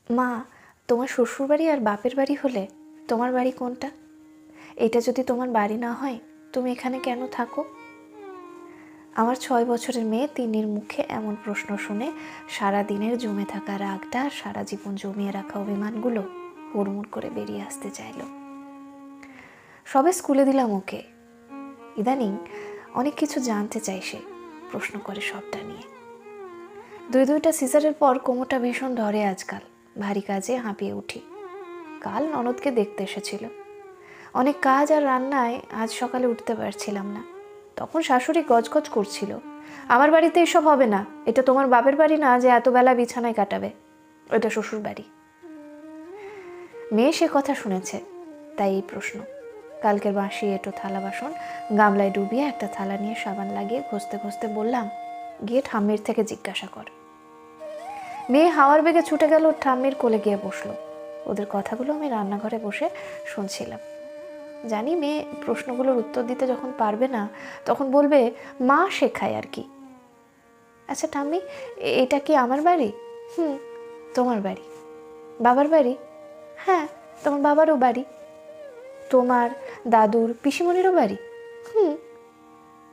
মা, তোমার শ্বশুরবাড়ি আর বাপের বাড়ি হলে তোমার বাড়ি কোনটা? এটা যদি তোমার বাড়ি না হয়, তুমি এখানে কেন থাকো? আমার 6 বছরের মেয়ে তিন্নির মুখে এমন প্রশ্ন শুনে সারা দিনের জমে থাকা রাগটা আর সারা জীবন জমিয়ে রাখা অভিমানগুলো হুড়মুড় করে বেরিয়ে আসতে চাইল। সবে স্কুলে দিলাম ওকে। ইদানিং অনেক কিছু জানতে চাই সে, প্রশ্ন করে সবটা নিয়ে। 2টা সিজারের পর কোমরটা ভীষণ ধরে আজকাল, ভারী কাজে হাঁপিয়ে উঠি। কাল ননদকে দেখতে এসেছিল। অনেক কাজ আর রান্নায় আজ সকালে উঠতে পারছিলাম না। তখন শাশুড়ি গজগজ করছিল, আমার বাড়িতে এসব হবে না, এটা তোমার বাপের বাড়ি না যে এত বেলা বিছানায় কাটাবে, ওটা শ্বশুর বাড়ি। মেয়ে সে কথা শুনেছে, তাই এই প্রশ্ন। কালকের বাঁশি এঁটো থালা বাসন গামলায় ডুবিয়ে একটা থালা নিয়ে সাবান লাগিয়ে ঘষতে ঘষতে বললাম, গিয়ে ঠাম্মির থেকে জিজ্ঞাসা কর। মেয়ে হাওয়ার বেগে ছুটে গেল, ঠাম্মির কোলে গিয়ে বসলো। ওদের কথাগুলো আমি রান্নাঘরে বসে শুনছিলাম। জানি মেয়ে প্রশ্নগুলোর উত্তর দিতে যখন পারবে না, তখন বলবে মা শেখায় আর কি। আচ্ছা ঠাম্মি, এটা কি আমার বাড়ি? তোমার বাড়ি। বাবার বাড়ি? হ্যাঁ, তোমার বাবারও বাড়ি। তোমার দাদুর পিসিমণিরও বাড়ি?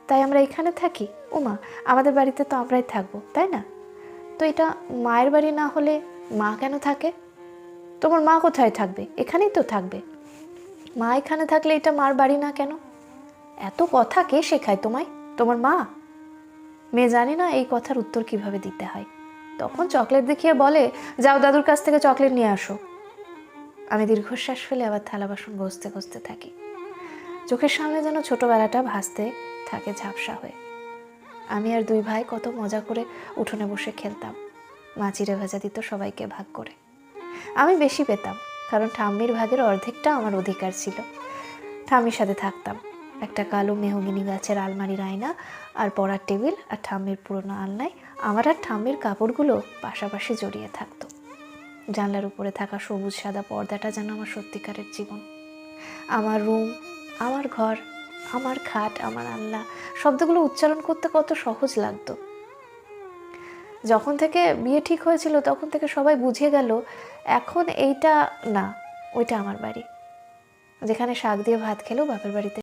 তাই আমরা এখানে থাকি? ওমা, আমাদের বাড়িতে তো আমরাই থাকবো, তাই না? তো এটা মায়ের বাড়ি না হলে মা কেন থাকে? তোমার মা কোথায় থাকবে? এখানেই তো থাকবে। মা এখানে থাকলে এটা মার বাড়ি না কেন? এত কথা কে শেখায় তোমায়? তোমার মা? মেয়ে জানি না এই কথার উত্তর কিভাবে দিতে হয়। তখন চকলেট দেখিয়ে বলে, যাও দাদুর কাছ থেকে চকলেট নিয়ে আসো। আমি দীর্ঘশ্বাস ফেলে আবার থালা বাসন ঘষতে ঘষতে থাকি। চোখের সামনে যেন ছোটবেলাটা ভাসতে থাকে ঝাপসা হয়ে। আমি আর 2 ভাই কত মজা করে উঠোনে বসে খেলতাম। মা চিড়ে ভাজা দিত সবাইকে ভাগ করে। আমি বেশি পেতাম, কারণ ঠাম্মির ভাগের অর্ধেকটা আমার অধিকার ছিল। ঠাম্মির সাথে থাকতাম। একটা কালো মেহগিনি গাছের আলমারির আয়না আর পড়ার টেবিল আর ঠাম্মির পুরোনো আলনায় আমার আর ঠাম্মির কাপড়গুলো পাশাপাশি জড়িয়ে থাকতো। জানলার উপরে থাকা সবুজ সাদা পর্দাটা যেন আমার সত্যিকারের জীবন। আমার রুম, আমার ঘর, আমার খাট, আমার আলনা, শব্দগুলো উচ্চারণ করতে কত সহজ লাগতো। যখন থেকে বিয়ে ঠিক হয়েছিল তখন থেকে সবাই বুঝিয়ে গেল, এখন এইটা না, ওইটা আমার বাড়ি, যেখানে শাক দিয়ে ভাত খেলেও বাপের বাড়িতে